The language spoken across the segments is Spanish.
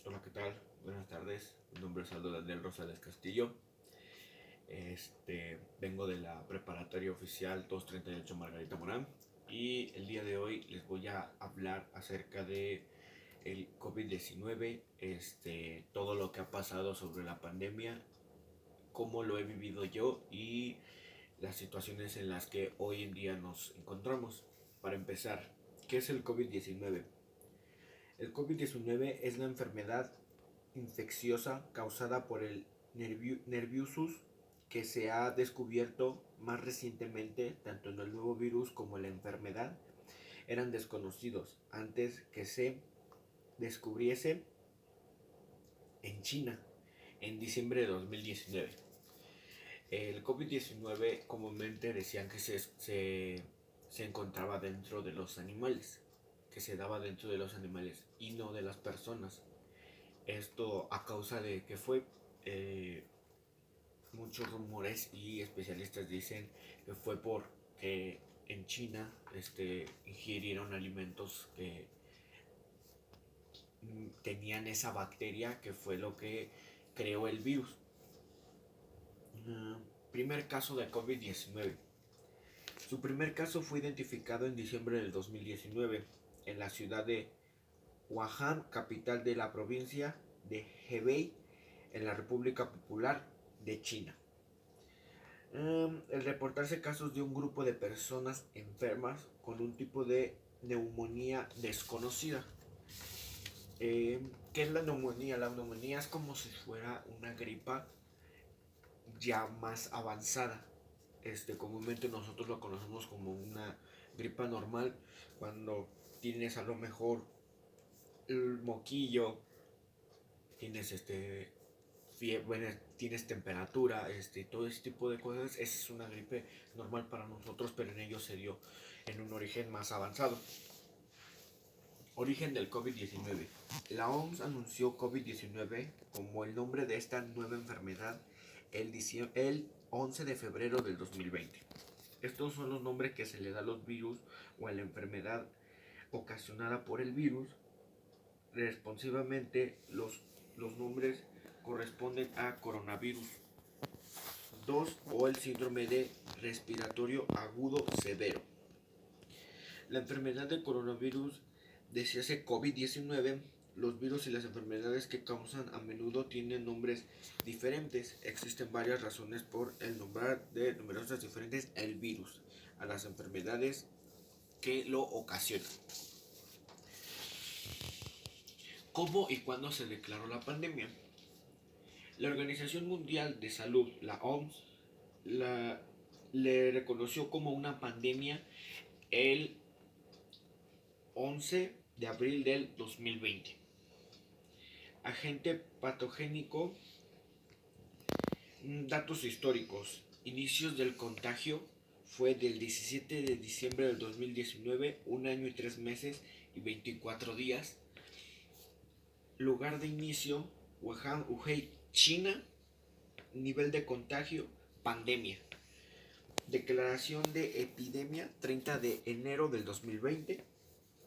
Hola, ¿qué tal? Buenas tardes. Mi nombre es Aldo Daniel Rosales Castillo. Vengo de la preparatoria oficial 238 Margarita Morán y el día de hoy les voy a hablar acerca de el COVID-19, todo lo que ha pasado sobre la pandemia, cómo lo he vivido yo y las situaciones en las que hoy en día nos encontramos. Para empezar, ¿qué es el COVID-19? El COVID-19 es la enfermedad infecciosa causada por el Nerviusus que se ha descubierto más recientemente. Tanto en el nuevo virus como la enfermedad eran desconocidos antes que se descubriese en China en diciembre de 2019. El COVID-19 comúnmente decían que se encontraba dentro de los animales, que se daba dentro de los animales y no de las personas. Esto a causa de que eh, muchos rumores y especialistas dicen que fue porque en China ingirieron alimentos que tenían esa bacteria que fue lo que creó el virus. Primer caso de COVID-19. Su primer caso fue identificado en diciembre del 2019 en la ciudad de Wuhan, capital de la provincia de Hebei, en la República Popular de China. El reportarse casos de un grupo de personas enfermas con un tipo de neumonía desconocida. ¿Qué es la neumonía? La neumonía es como si fuera una gripa ya más avanzada. Comúnmente nosotros lo conocemos como una gripa normal cuando tienes a lo mejor el moquillo, tienes bueno, tienes temperatura, todo ese tipo de cosas. Esa es una gripe normal para nosotros, pero en ellos se dio en un origen más avanzado. Origen del COVID-19. La OMS anunció COVID-19 como el nombre de esta nueva enfermedad el 11 de febrero del 2020. Estos son los nombres que se le da a los virus o a la enfermedad ocasionada por el virus. Responsivamente, los nombres corresponden a coronavirus 2 o el síndrome de respiratorio agudo severo. La enfermedad de coronavirus decíase COVID-19. Los virus y las enfermedades que causan a menudo tienen nombres diferentes. Existen varias razones por el nombrar de numerosas diferentes el virus a las enfermedades que lo ocasionan. ¿Cómo y cuándo se declaró la pandemia? La Organización Mundial de Salud, la OMS, le reconoció como una pandemia el 11 de abril del 2020. Agente patogénico. Datos históricos. Inicios del contagio fue del 17 de diciembre del 2019, un año y 3 meses y 24 días. Lugar de inicio, Wuhan, Hubei, China. Nivel de contagio, pandemia. Declaración de epidemia, 30 de enero del 2020.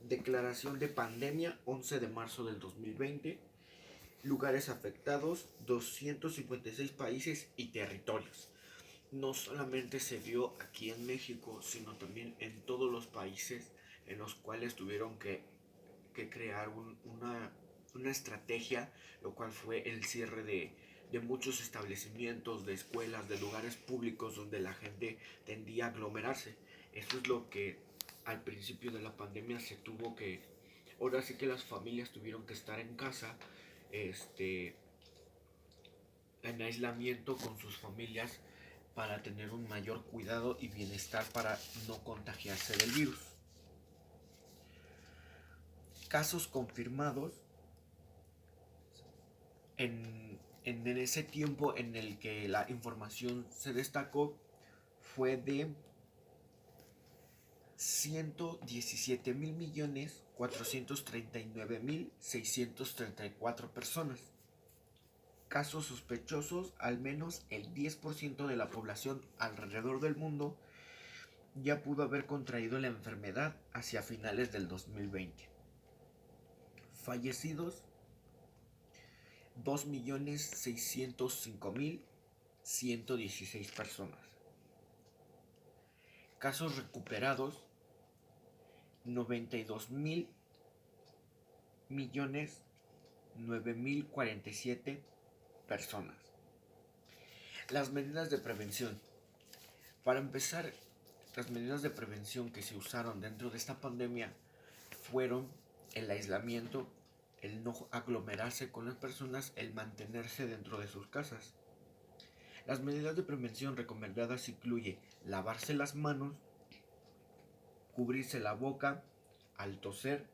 Declaración de pandemia, 11 de marzo del 2020. Lugares afectados, 256 países y territorios. No solamente se vio aquí en México, sino también en todos los países en los cuales tuvieron que crear una estrategia, lo cual fue el cierre de muchos establecimientos, de escuelas, de lugares públicos donde la gente tendía a aglomerarse. Eso es lo que al principio de la pandemia se tuvo que... Ahora sí que las familias tuvieron que estar en casa, en aislamiento con sus familias para tener un mayor cuidado y bienestar para no contagiarse del virus. Casos confirmados en ese tiempo en el que la información se destacó fue de 117.439.634 personas. Casos sospechosos, al menos el 10% de la población alrededor del mundo ya pudo haber contraído la enfermedad hacia finales del 2020. Fallecidos, 2.605.116 personas. Casos recuperados, 92.000.009.047 personas. Las medidas de prevención. Para empezar, las medidas de prevención que se usaron dentro de esta pandemia fueron el aislamiento, el no aglomerarse con las personas, el mantenerse dentro de sus casas. Las medidas de prevención recomendadas incluyen lavarse las manos, cubrirse la boca al toser,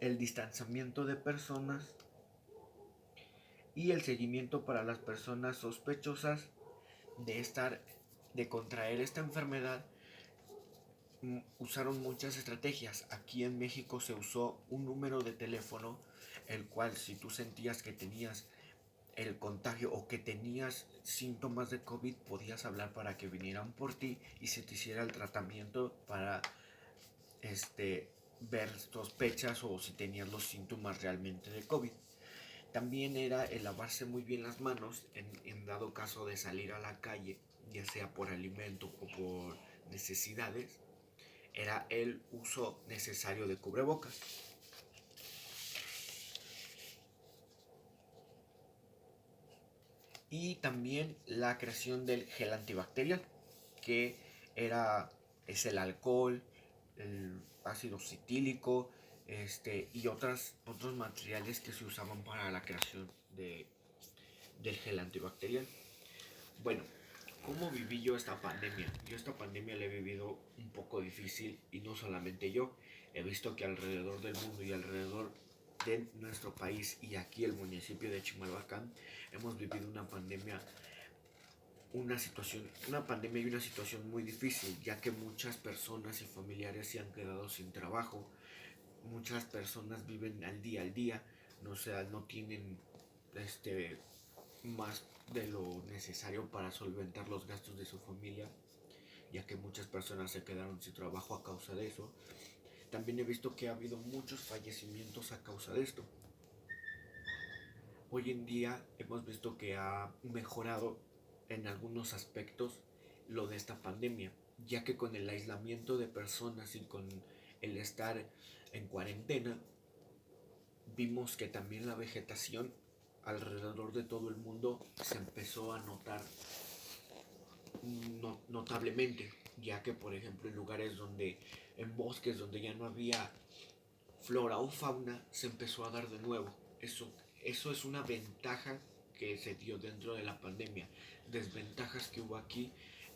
el distanciamiento de personas y el seguimiento para las personas sospechosas de contraer esta enfermedad. Usaron muchas estrategias. Aquí en México se usó un número de teléfono, el cual si tú sentías que tenías el contagio o que tenías síntomas de COVID, podías hablar para que vinieran por ti y se te hiciera el tratamiento para ver sospechas o si tenías los síntomas realmente de COVID. También era el lavarse muy bien las manos en dado caso de salir a la calle, ya sea por alimento o por necesidades. Era el uso necesario de cubrebocas. Y también la creación del gel antibacterial, que es el alcohol, el ácido citílico, y otros materiales que se usaban para la creación del gel antibacterial. Bueno, ¿cómo viví yo esta pandemia? Yo esta pandemia la he vivido un poco difícil, y no solamente yo. He visto que alrededor del mundo y alrededor de nuestro país y aquí el municipio de Chimalhuacán hemos vivido una pandemia y una situación muy difícil, ya que muchas personas y familiares se han quedado sin trabajo. Muchas personas viven al día, no tienen más de lo necesario para solventar los gastos de su familia, ya que muchas personas se quedaron sin trabajo a causa de eso. También he visto que ha habido muchos fallecimientos a causa de esto. Hoy en día hemos visto que ha mejorado en algunos aspectos lo de esta pandemia, ya que con el aislamiento de personas y con el estar en cuarentena, vimos que también la vegetación alrededor de todo el mundo se empezó a notar notablemente, ya que por ejemplo en bosques donde ya no había flora o fauna, se empezó a dar de nuevo. Eso es una ventaja que se dio dentro de la pandemia. Desventajas que hubo aquí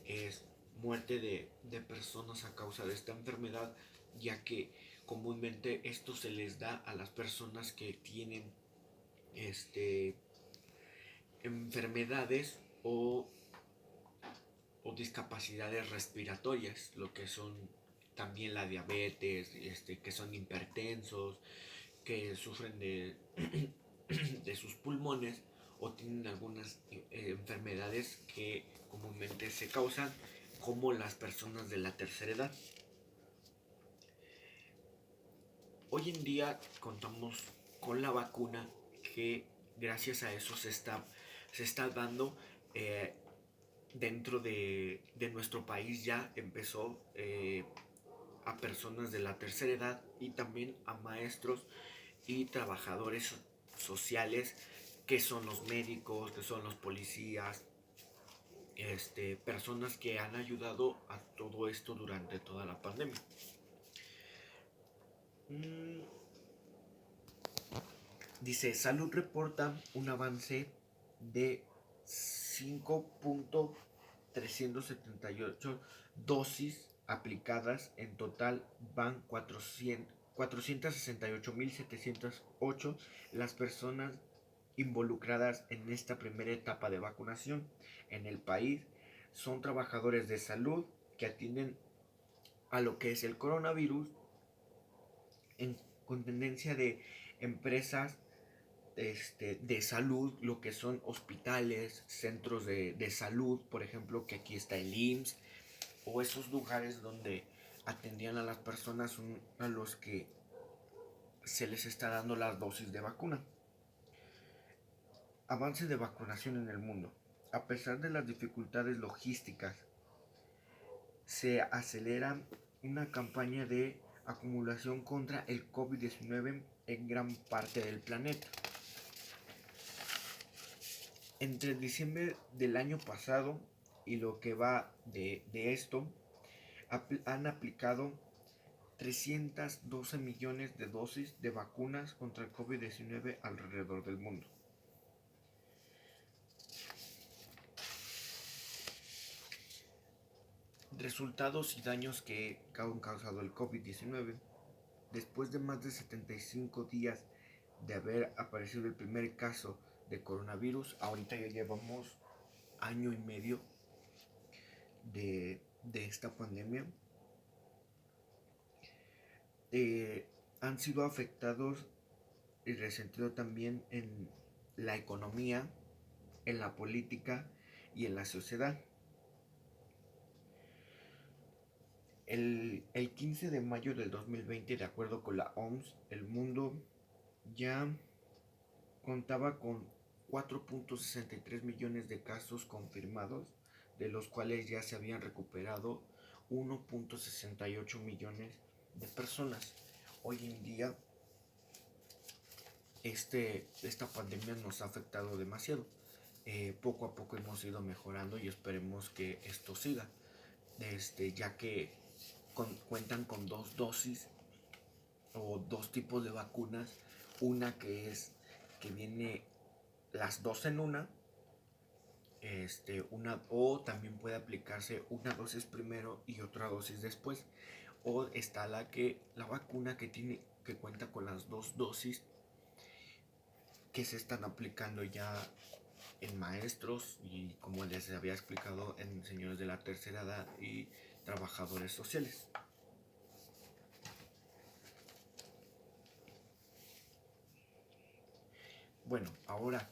es muerte de personas a causa de esta enfermedad, ya que comúnmente esto se les da a las personas que tienen enfermedades o discapacidades respiratorias, lo que son también la diabetes, que son hipertensos, que sufren de sus pulmones o tienen algunas enfermedades que comúnmente se causan, como las personas de la tercera edad. Hoy en día contamos con la vacuna, que gracias a eso se está dando dentro de nuestro país. Ya empezó a personas de la tercera edad y también a maestros y trabajadores sociales, que son los médicos, que son los policías, personas que han ayudado a todo esto durante toda la pandemia. Dice, Salud reporta un avance de 5.378 dosis aplicadas. En total van 468.708 las personas involucradas en esta primera etapa de vacunación en el país. Son trabajadores de salud que atienden a lo que es el coronavirus, con tendencia de empresas de salud, lo que son hospitales, centros de salud, por ejemplo, que aquí está el IMSS, o esos lugares donde atendían a las personas a los que se les está dando las dosis de vacuna. avance de vacunación en el mundo. A pesar de las dificultades logísticas, se acelera una campaña de acumulación contra el COVID-19 en gran parte del planeta. Entre diciembre del año pasado y lo que va de esto, han aplicado 312 millones de dosis de vacunas contra el COVID-19 alrededor del mundo. Resultados y daños que han causado el COVID-19. Después de más de 75 días de haber aparecido el primer caso de coronavirus, ahorita ya llevamos año y medio de esta pandemia. Han sido afectados y resentido también en la economía, en la política y en la sociedad. El 15 de mayo del 2020, de acuerdo con la OMS, el mundo ya contaba con 4.63 millones de casos confirmados, de los cuales ya se habían recuperado 1.68 millones de personas. Hoy en día esta pandemia nos ha afectado demasiado. Poco a poco hemos ido mejorando y esperemos que esto siga, ya que cuentan con 2 dosis o 2 tipos de vacunas, una que viene las 2 en una, o también puede aplicarse una dosis primero y otra dosis después, o está la vacuna que cuenta con las 2 dosis, que se están aplicando ya en maestros y, como les había explicado, en señores de la tercera edad y trabajadores sociales. Bueno, ahora,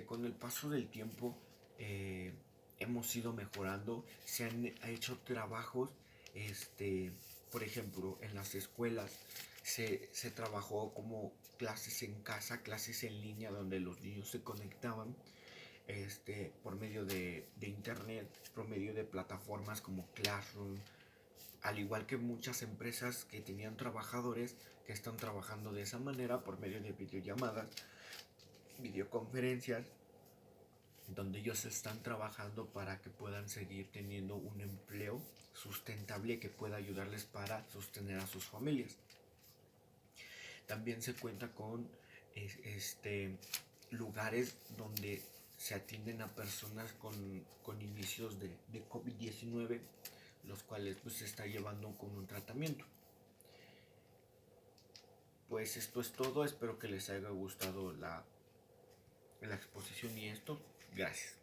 con el paso del tiempo, hemos ido mejorando. Se han hecho trabajos, por ejemplo, en las escuelas se trabajó como clases en casa, clases en línea, donde los niños se conectaban por medio de internet, por medio de plataformas como Classroom, al igual que muchas empresas que tenían trabajadores que están trabajando de esa manera por medio de videollamadas, videoconferencias, donde ellos están trabajando para que puedan seguir teniendo un empleo sustentable que pueda ayudarles para sostener a sus familias. También se cuenta con lugares donde se atienden a personas con inicios de COVID-19, los cuales pues se está llevando con un tratamiento. Pues esto es todo, espero que les haya gustado la exposición y esto. Gracias.